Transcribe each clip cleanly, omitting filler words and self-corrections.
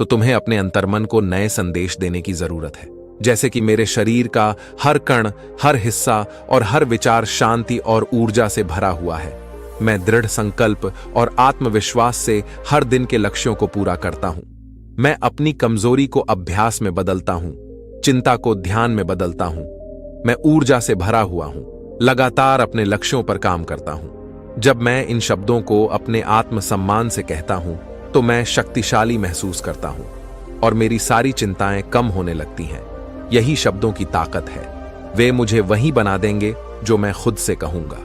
तो तुम्हें अपने अंतर्मन को नए संदेश देने की जरूरत है। जैसे कि मेरे शरीर का हर कण, हर हिस्सा और हर विचार शांति और ऊर्जा से भरा हुआ है। मैं दृढ़ संकल्प और आत्मविश्वास से हर दिन के लक्ष्यों को पूरा करता हूं। मैं अपनी कमजोरी को अभ्यास में बदलता हूं, चिंता को ध्यान में बदलता हूं। मैं ऊर्जा से भरा हुआ हूं, लगातार अपने लक्ष्यों पर काम करता हूं। जब मैं इन शब्दों को अपने आत्मसम्मान से कहता हूं तो मैं शक्तिशाली महसूस करता हूं और मेरी सारी चिंताएं कम होने लगती हैं। यही शब्दों की ताकत है। वे मुझे वही बना देंगे जो मैं खुद से कहूंगा।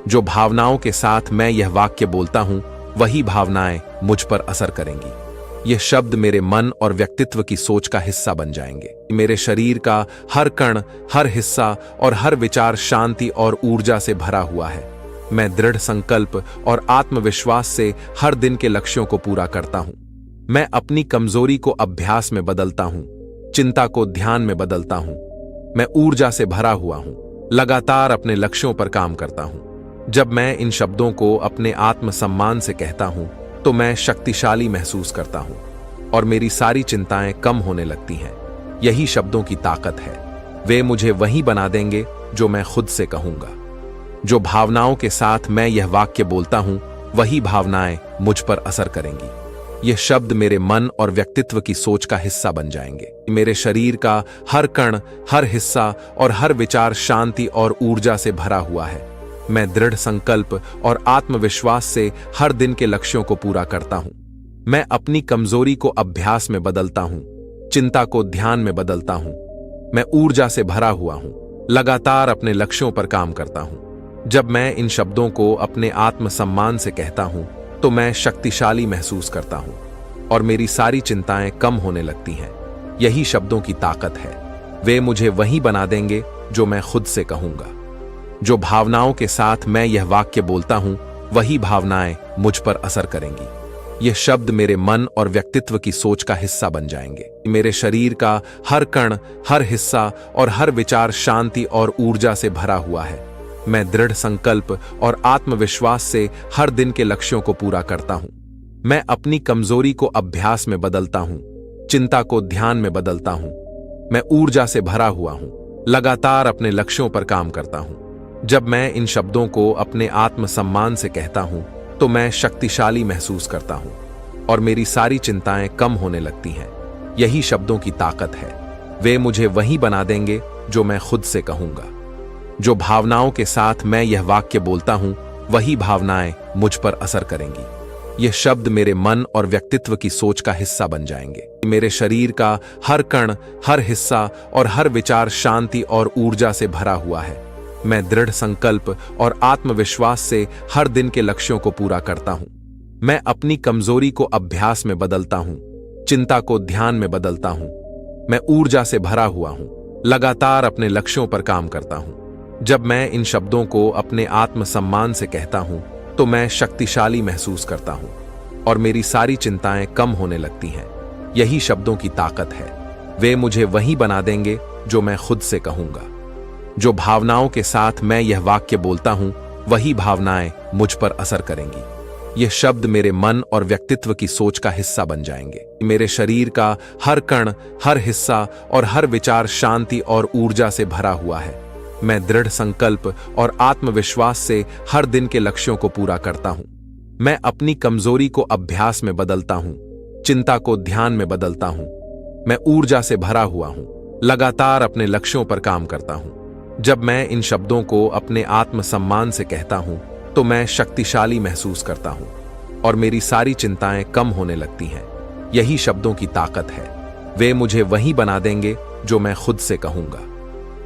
जो भावनाओं के साथ मैं यह वाक्य बोलता हूं, वही भावनाएं मुझ पर असर करेंगी। ये शब्द मेरे मन और व्यक्तित्व की सोच का हिस्सा बन जाएंगे। मेरे शरीर का हर कण, हर हिस्सा और हर विचार शांति और ऊर्जा से भरा हुआ है। मैं दृढ़ संकल्प और आत्मविश्वास से हर दिन के लक्ष्यों को पूरा करता हूं। मैं अपनी कमजोरी को अभ्यास में बदलता हूं, चिंता को ध्यान में बदलता हूं। मैं ऊर्जा से भरा हुआ हूं, लगातार अपने लक्ष्यों पर काम करता हूं। जब मैं इन शब्दों को अपने आत्मसम्मान से कहता हूं तो मैं शक्तिशाली महसूस करता हूं और मेरी सारी चिंताएं कम होने लगती हैं। यही शब्दों की ताकत है। वे मुझे वही बना देंगे जो मैं खुद से कहूंगा। जो भावनाओं के साथ मैं यह वाक्य बोलता हूं, वही भावनाएं मुझ पर असर करेंगी। ये शब्द मेरे मन और व्यक्तित्व की सोच का हिस्सा बन जाएंगे। मेरे शरीर का हर कण, हर हिस्सा और हर विचार शांति और ऊर्जा से भरा हुआ है। मैं दृढ़ संकल्प और आत्मविश्वास से हर दिन के लक्ष्यों को पूरा करता हूं। मैं अपनी कमजोरी को अभ्यास में बदलता हूं, चिंता को ध्यान में बदलता हूं। मैं ऊर्जा से भरा हुआ हूं, लगातार अपने लक्ष्यों पर काम करता हूं। जब मैं इन शब्दों को अपने आत्मसम्मान से कहता हूं तो मैं शक्तिशाली महसूस करता हूं और मेरी सारी चिंताएं कम होने लगती हैं। यही शब्दों की ताकत है। वे मुझे वही बना देंगे जो मैं खुद से कहूंगा। जो भावनाओं के साथ मैं यह वाक्य बोलता हूं, वही भावनाएं मुझ पर असर करेंगी। ये शब्द मेरे मन और व्यक्तित्व की सोच का हिस्सा बन जाएंगे। मेरे शरीर का हर कण, हर हिस्सा और हर विचार शांति और ऊर्जा से भरा हुआ है। मैं दृढ़ संकल्प और आत्मविश्वास से हर दिन के लक्ष्यों को पूरा करता हूं। मैं अपनी कमजोरी को अभ्यास में बदलता हूं, चिंता को ध्यान में बदलता हूं। मैं ऊर्जा से भरा हुआ हूं, लगातार अपने लक्ष्यों पर काम करता हूं। जब मैं इन शब्दों को अपने आत्मसम्मान से कहता हूं तो मैं शक्तिशाली महसूस करता हूं और मेरी सारी चिंताएं कम होने लगती हैं। यही शब्दों की ताकत है। वे मुझे वही बना देंगे जो मैं खुद से कहूंगा। जो भावनाओं के साथ मैं यह वाक्य बोलता हूं, वही भावनाएं मुझ पर असर करेंगी। ये शब्द मेरे मन और व्यक्तित्व की सोच का हिस्सा बन जाएंगे। मेरे शरीर का हर कण, हर हिस्सा और हर विचार शांति और ऊर्जा से भरा हुआ है। मैं दृढ़ संकल्प और आत्मविश्वास से हर दिन के लक्ष्यों को पूरा करता हूं। मैं अपनी कमजोरी को अभ्यास में बदलता हूं, चिंता को ध्यान में बदलता हूं। मैं ऊर्जा से भरा हुआ हूं, लगातार अपने लक्ष्यों पर काम करता हूं। जब मैं इन शब्दों को अपने आत्मसम्मान से कहता हूं तो मैं शक्तिशाली महसूस करता हूं और मेरी सारी चिंताएं कम होने लगती हैं। यही शब्दों की ताकत है। वे मुझे वही बना देंगे जो मैं खुद से कहूंगा। जो भावनाओं के साथ मैं यह वाक्य बोलता हूं, वही भावनाएं मुझ पर असर करेंगी। ये शब्द मेरे मन और व्यक्तित्व की सोच का हिस्सा बन जाएंगे। मेरे शरीर का हर कण, हर हिस्सा और हर विचार शांति और ऊर्जा से भरा हुआ है। मैं दृढ़ संकल्प और आत्मविश्वास से हर दिन के लक्ष्यों को पूरा करता हूं। मैं अपनी कमजोरी को अभ्यास में बदलता हूं, चिंता को ध्यान में बदलता हूं। मैं ऊर्जा से भरा हुआ हूं, लगातार अपने लक्ष्यों पर काम करता हूं। जब मैं इन शब्दों को अपने आत्मसम्मान से कहता हूं तो मैं शक्तिशाली महसूस करता हूं और मेरी सारी चिंताएं कम होने लगती हैं। यही शब्दों की ताकत है। वे मुझे वही बना देंगे जो मैं खुद से कहूंगा।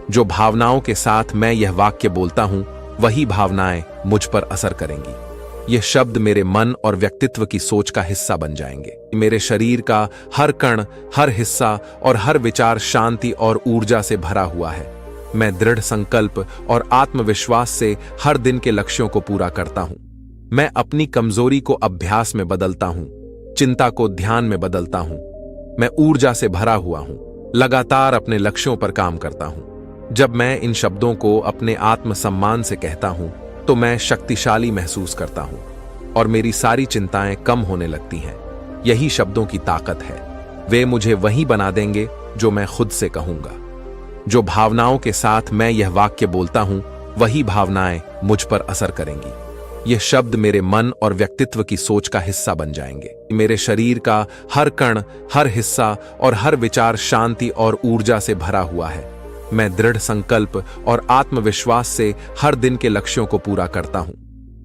जो भावनाओं के साथ मैं यह वाक्य बोलता हूं, वही भावनाएं मुझ पर असर करेंगी। ये शब्द मेरे मन और व्यक्तित्व की सोच का हिस्सा बन जाएंगे। मेरे शरीर का हर कण, हर हिस्सा और हर विचार शांति और ऊर्जा से भरा हुआ है। मैं दृढ़ संकल्प और आत्मविश्वास से हर दिन के लक्ष्यों को पूरा करता हूं। मैं अपनी कमजोरी को अभ्यास में बदलता हूं, चिंता को ध्यान में बदलता हूं। मैं ऊर्जा से भरा हुआ हूं, लगातार अपने लक्ष्यों पर काम करता हूं। जब मैं इन शब्दों को अपने आत्मसम्मान से कहता हूं तो मैं शक्तिशाली महसूस करता हूं और मेरी सारी चिंताएं कम होने लगती हैं। यही शब्दों की ताकत है। वे मुझे वही बना देंगे जो मैं खुद से कहूंगा। जो भावनाओं के साथ मैं यह वाक्य बोलता हूं, वही भावनाएं मुझ पर असर करेंगी। ये शब्द मेरे मन और व्यक्तित्व की सोच का हिस्सा बन जाएंगे। मेरे शरीर का हर कण, हर हिस्सा और हर विचार शांति और ऊर्जा से भरा हुआ है। मैं दृढ़ संकल्प और आत्मविश्वास से हर दिन के लक्ष्यों को पूरा करता हूं।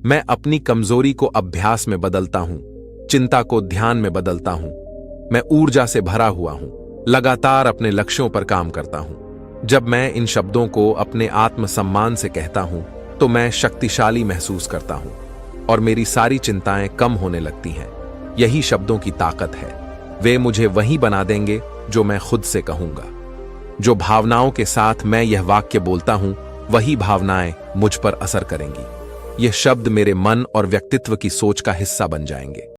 मैं अपनी कमजोरी को अभ्यास में बदलता हूं, चिंता को ध्यान में बदलता हूं। मैं ऊर्जा से भरा हुआ हूं, लगातार अपने लक्ष्यों पर काम करता हूं। जब मैं इन शब्दों को अपने आत्मसम्मान से कहता हूं, तो मैं शक्तिशाली महसूस करता हूं और मेरी सारी चिंताएं कम होने लगती हैं। यही शब्दों की ताकत है। वे मुझे वही बना देंगे जो मैं खुद से कहूंगा। जो भावनाओं के साथ मैं यह वाक्य बोलता हूं, वही भावनाएं मुझ पर असर करेंगी। ये शब्द मेरे मन और व्यक्तित्व की सोच का हिस्सा बन जाएंगे।